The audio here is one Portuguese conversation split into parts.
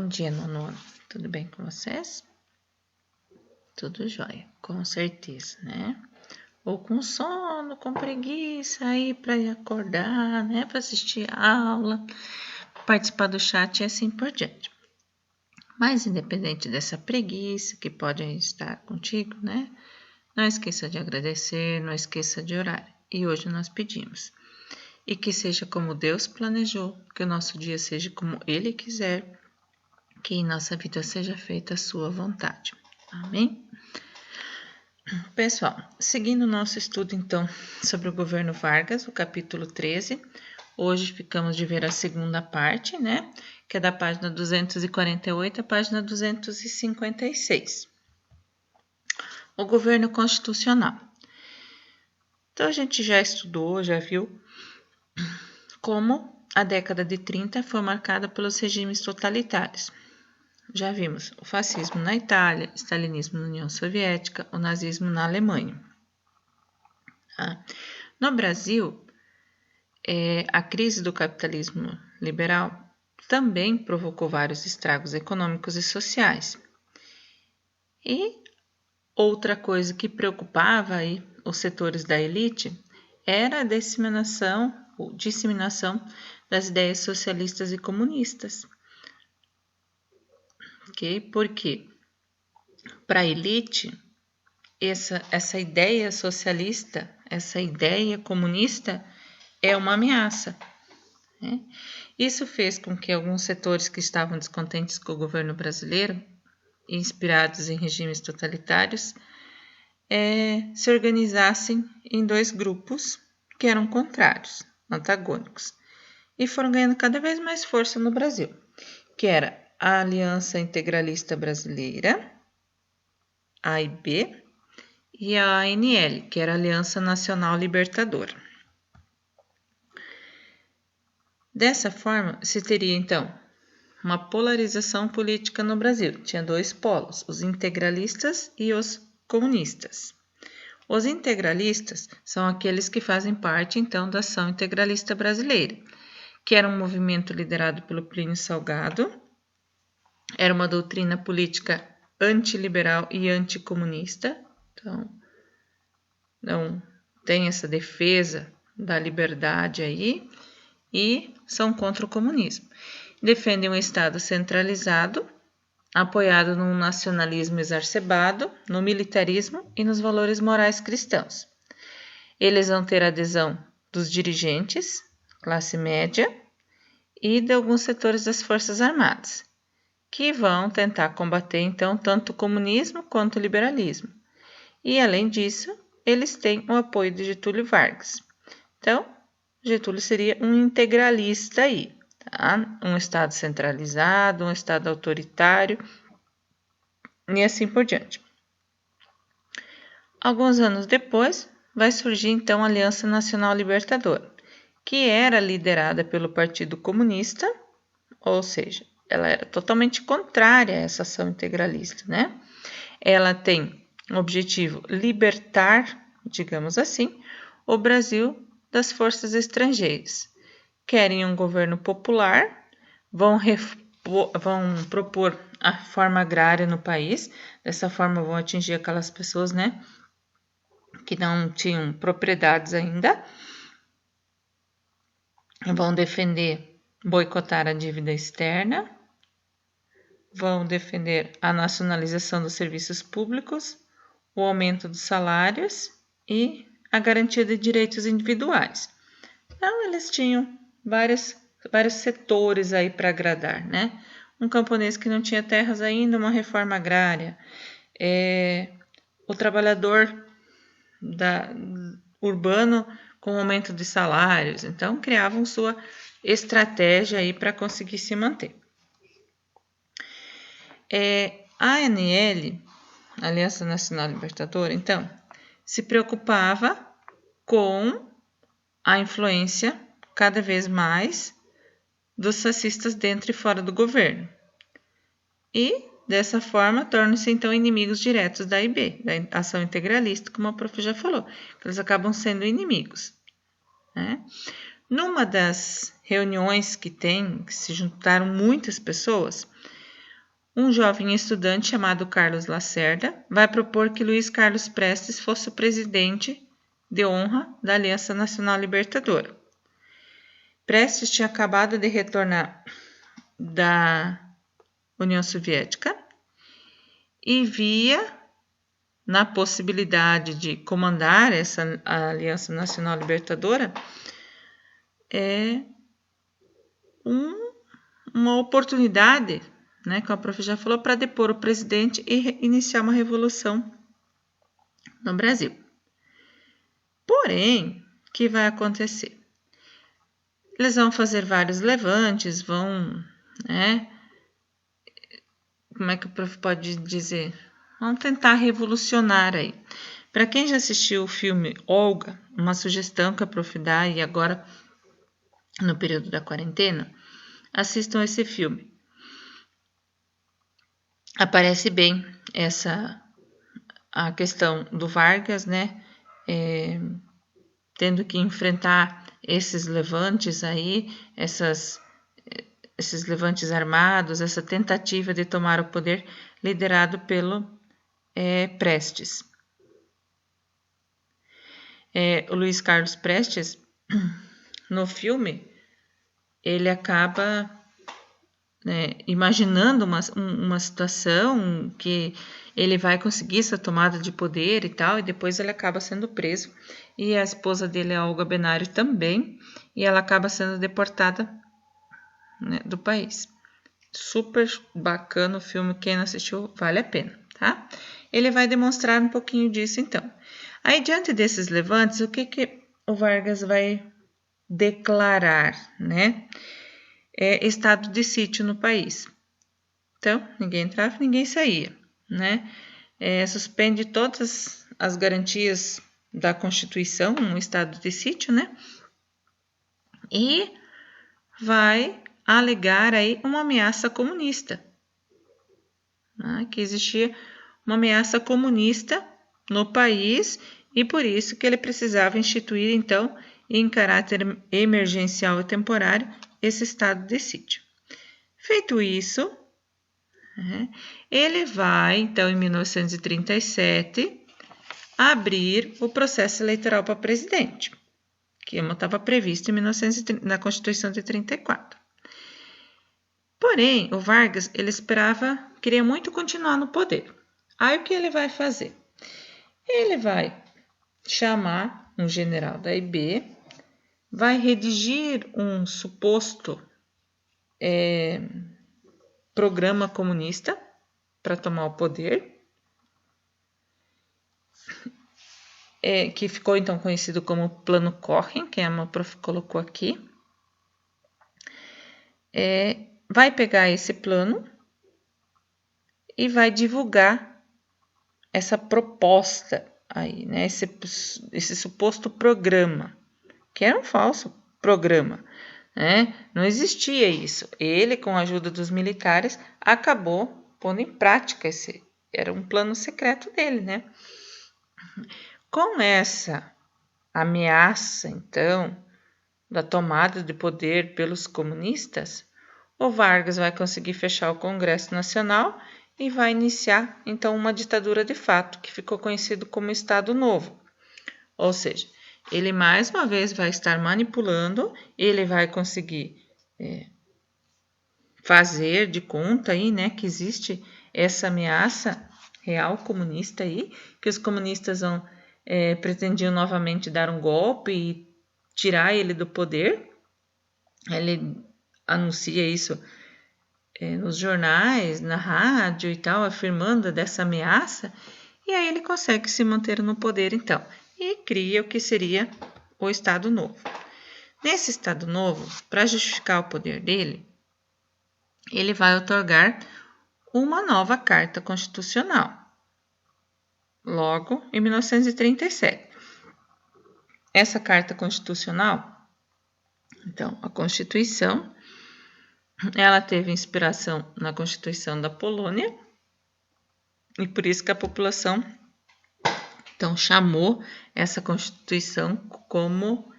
Bom dia, nono ano. Tudo bem com vocês? Tudo jóia, com certeza, né? Ou com sono, com preguiça aí para acordar, né? Para assistir a aula, participar do chat e assim por diante. Mas independente dessa preguiça que pode estar contigo, né? Não esqueça de agradecer, não esqueça de orar. E hoje nós pedimos. E que seja como Deus planejou, que o nosso dia seja como Ele quiser, que em nossa vida seja feita a sua vontade. Amém? Pessoal, seguindo o nosso estudo, então, sobre o governo Vargas, o capítulo 13, hoje ficamos de ver a segunda parte, né? Que é da página 248 à página 256. O governo constitucional. Então, a gente já estudou, já viu como a década de 30 foi marcada pelos regimes totalitários. Já vimos o fascismo na Itália, o stalinismo na União Soviética, o nazismo na Alemanha. No Brasil, a crise do capitalismo liberal também provocou vários estragos econômicos e sociais. E outra coisa que preocupava aí os setores da elite era a disseminação das ideias socialistas e comunistas. Okay? Porque para a elite, essa ideia socialista, essa ideia comunista é uma ameaça. Né? Isso fez com que alguns setores que estavam descontentes com o governo brasileiro, inspirados em regimes totalitários, se organizassem em dois grupos que eram contrários, antagônicos, e foram ganhando cada vez mais força no Brasil, que era a Aliança Integralista Brasileira, AIB, e a ANL, que era a Aliança Nacional Libertadora. Dessa forma, se teria, então, uma polarização política no Brasil. Tinha dois polos, os integralistas e os comunistas. Os integralistas são aqueles que fazem parte, então, da Ação Integralista Brasileira, que era um movimento liderado pelo Plínio Salgado, era uma doutrina política antiliberal e anticomunista, então, não tem essa defesa da liberdade aí, e são contra o comunismo. Defendem um Estado centralizado, apoiado num nacionalismo exacerbado, no militarismo e nos valores morais cristãos. Eles vão ter adesão dos dirigentes, classe média, e de alguns setores das Forças Armadas, que vão tentar combater, então, tanto o comunismo quanto o liberalismo. E, além disso, eles têm o apoio de Getúlio Vargas. Então, Getúlio seria um integralista aí, tá? Um Estado centralizado, um Estado autoritário e assim por diante. Alguns anos depois, vai surgir então a Aliança Nacional Libertadora, que era liderada pelo Partido Comunista, ou seja, ela era totalmente contrária a essa ação integralista, né? Ela tem o objetivo libertar, digamos assim, o Brasil das forças estrangeiras. Querem um governo popular, vão propor a reforma agrária no país, dessa forma vão atingir aquelas pessoas, né, que não tinham propriedades ainda, vão defender, boicotar a dívida externa, vão defender a nacionalização dos serviços públicos, o aumento dos salários e a garantia de direitos individuais. Então, eles tinham vários setores aí para agradar, né? Um camponês que não tinha terras ainda, uma reforma agrária, o trabalhador urbano com aumento de salários. Então, criavam sua estratégia aí para conseguir se manter. A ANL, Aliança Nacional Libertadora, então, se preocupava com a influência cada vez mais dos fascistas dentro e fora do governo. E, dessa forma, tornam-se, então, inimigos diretos da AIB, da Ação Integralista, como a prof. já falou, que eles acabam sendo inimigos. Né? Numa das reuniões que se juntaram muitas pessoas, um jovem estudante chamado Carlos Lacerda vai propor que Luiz Carlos Prestes fosse o presidente de honra da Aliança Nacional Libertadora. Prestes tinha acabado de retornar da União Soviética e via na possibilidade de comandar essa Aliança Nacional Libertadora uma oportunidade, né, como a prof já falou, para depor o presidente e iniciar uma revolução no Brasil. Porém, o que vai acontecer? Eles vão fazer vários levantes, né, como é que o prof pode dizer? Vão tentar revolucionar aí. Para quem já assistiu o filme Olga, uma sugestão que a prof dá e agora no período da quarentena, assistam esse filme. Aparece bem a questão do Vargas, né, tendo que enfrentar esses levantes aí, esses levantes armados, essa tentativa de tomar o poder liderado pelo Prestes. O Luiz Carlos Prestes, no filme, ele acaba imaginando uma situação que ele vai conseguir essa tomada de poder e tal, e depois ele acaba sendo preso. E a esposa dele, a Olga Benário, também, e ela acaba sendo deportada, né, do país. Super bacana o filme, quem não assistiu, vale a pena, tá? Ele vai demonstrar um pouquinho disso, então. Aí, diante desses levantes, o que o Vargas vai declarar, né? Estado de sítio no país. Então, ninguém entrava, ninguém saía, né? Suspende todas as garantias da Constituição, um estado de sítio, né? E vai alegar aí uma ameaça comunista, né? Que existia uma ameaça comunista no país e por isso que ele precisava instituir, então, em caráter emergencial e temporário, esse estado de sítio. Feito isso, ele vai, então, em 1937, abrir o processo eleitoral para presidente, que estava previsto na Constituição de 34. Porém, o Vargas, ele queria muito continuar no poder. Aí, o que ele vai fazer? Ele vai chamar um general da IB, vai redigir um suposto programa comunista para tomar o poder, que ficou então conhecido como Plano Cochrane, que a minha prof colocou aqui. Vai pegar esse plano e vai divulgar essa proposta aí, né? Esse suposto programa, que era um falso programa, né? Não existia isso. Ele, com a ajuda dos militares, acabou pondo em prática era um plano secreto dele, né? Com essa ameaça, então, da tomada de poder pelos comunistas, o Vargas vai conseguir fechar o Congresso Nacional e vai iniciar, então, uma ditadura de fato, que ficou conhecido como Estado Novo. Ou seja, ele mais uma vez vai estar manipulando, ele vai conseguir fazer de conta aí, né, que existe essa ameaça real comunista aí, que os comunistas pretendiam novamente dar um golpe e tirar ele do poder. Ele anuncia isso nos jornais, na rádio e tal, afirmando dessa ameaça, e aí ele consegue se manter no poder, então, e cria o que seria o Estado Novo. Nesse Estado Novo, para justificar o poder dele, ele vai otorgar uma nova Carta Constitucional, logo em 1937. Essa Carta Constitucional, então, a Constituição, ela teve inspiração na Constituição da Polônia e por isso que a população, então, chamou essa Constituição como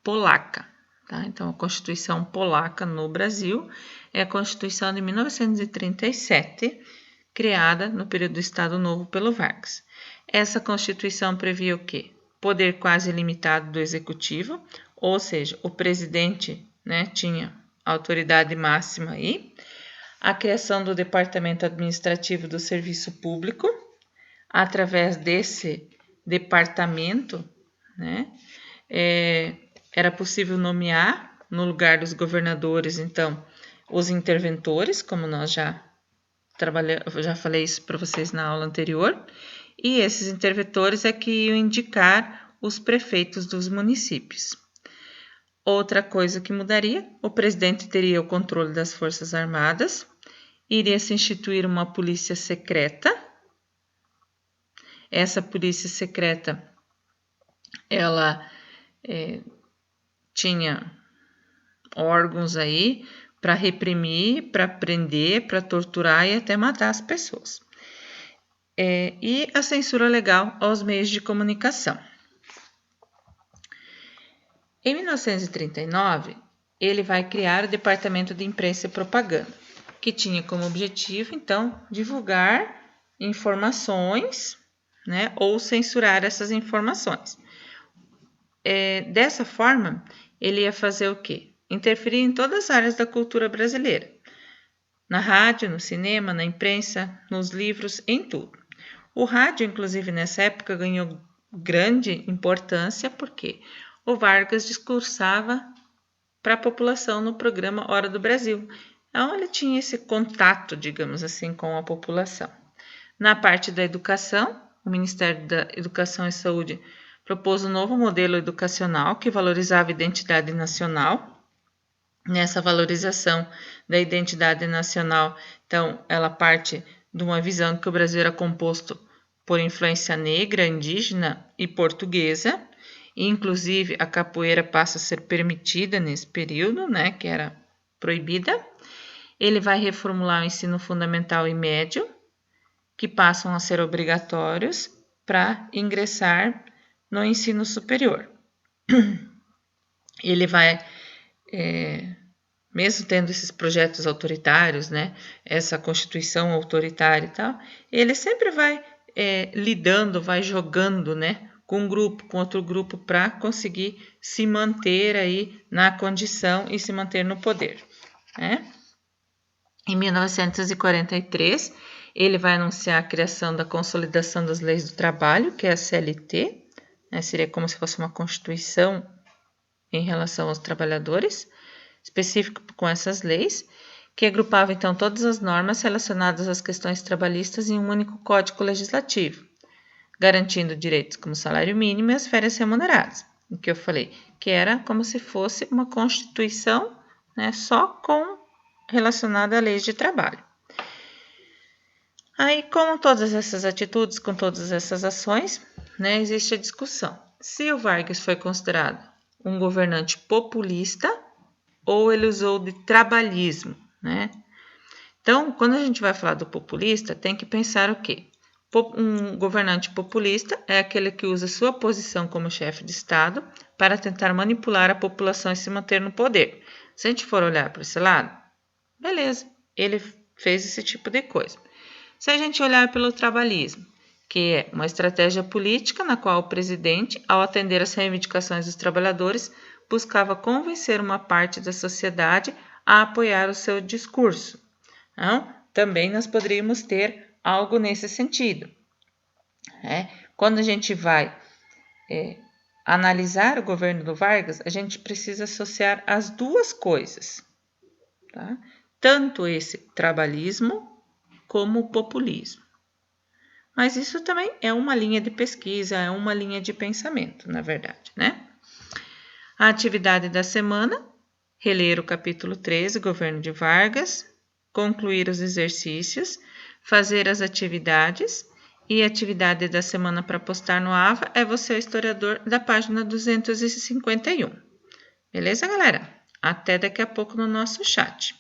polaca, tá? Então, a Constituição polaca no Brasil é a Constituição de 1937, criada no período do Estado Novo pelo Vargas. Essa Constituição previa o quê? Poder quase ilimitado do Executivo, ou seja, o presidente, né, tinha autoridade máxima aí, a criação do Departamento Administrativo do Serviço Público, através desse departamento, né, era possível nomear, no lugar dos governadores, então, os interventores, como nós já falei isso para vocês na aula anterior, e esses interventores é que iam indicar os prefeitos dos municípios. Outra coisa que mudaria, o presidente teria o controle das Forças Armadas, iria se instituir uma polícia secreta. Essa polícia secreta, ela tinha órgãos aí para reprimir, para prender, para torturar e até matar as pessoas. E a censura legal aos meios de comunicação. Em 1939, ele vai criar o Departamento de Imprensa e Propaganda, que tinha como objetivo, então, divulgar informações, né, ou censurar essas informações. Dessa forma, ele ia fazer o quê? Interferir em todas as áreas da cultura brasileira. Na rádio, no cinema, na imprensa, nos livros, em tudo. O rádio, inclusive, nessa época, ganhou grande importância porque o Vargas discursava para a população no programa Hora do Brasil. Então, ele tinha esse contato, digamos assim, com a população. Na parte da educação, o Ministério da Educação e Saúde propôs um novo modelo educacional que valorizava a identidade nacional. Nessa valorização da identidade nacional, então, ela parte de uma visão que o Brasil era composto por influência negra, indígena e portuguesa. Inclusive, a capoeira passa a ser permitida nesse período, né, que era proibida. Ele vai reformular o ensino fundamental e médio, que passam a ser obrigatórios para ingressar no ensino superior. Ele vai, mesmo tendo esses projetos autoritários, né, essa constituição autoritária e tal, ele sempre vai lidando, vai jogando, né, com um grupo, com outro grupo, para conseguir se manter aí na condição e se manter no poder, né? Em 1943, ele vai anunciar a criação da Consolidação das Leis do Trabalho, que é a CLT, né? Seria como se fosse uma constituição em relação aos trabalhadores, específico com essas leis, que agrupava então todas as normas relacionadas às questões trabalhistas em um único código legislativo, garantindo direitos como salário mínimo e as férias remuneradas, o que eu falei, que era como se fosse uma constituição, né, só relacionada a leis de trabalho. Aí, com todas essas atitudes, com todas essas ações, né, existe a discussão se o Vargas foi considerado um governante populista ou ele usou de trabalhismo, né? Então, quando a gente vai falar do populista, tem que pensar o quê? Um governante populista é aquele que usa sua posição como chefe de Estado para tentar manipular a população e se manter no poder. Se a gente for olhar para esse lado, beleza, ele fez esse tipo de coisa. Se a gente olhar pelo trabalhismo, que é uma estratégia política na qual o presidente, ao atender às reivindicações dos trabalhadores, buscava convencer uma parte da sociedade a apoiar o seu discurso. Então, também nós poderíamos ter algo nesse sentido. Quando a gente vai analisar o governo do Vargas, a gente precisa associar as duas coisas, tá? Tanto esse trabalhismo como o populismo. Mas isso também é uma linha de pesquisa, é uma linha de pensamento, na verdade, né? A atividade da semana: reler o capítulo 13, Governo de Vargas, concluir os exercícios, fazer as atividades, e a atividade da semana para postar no AVA é Você é o Historiador, da página 251. Beleza, galera? Até daqui a pouco no nosso chat.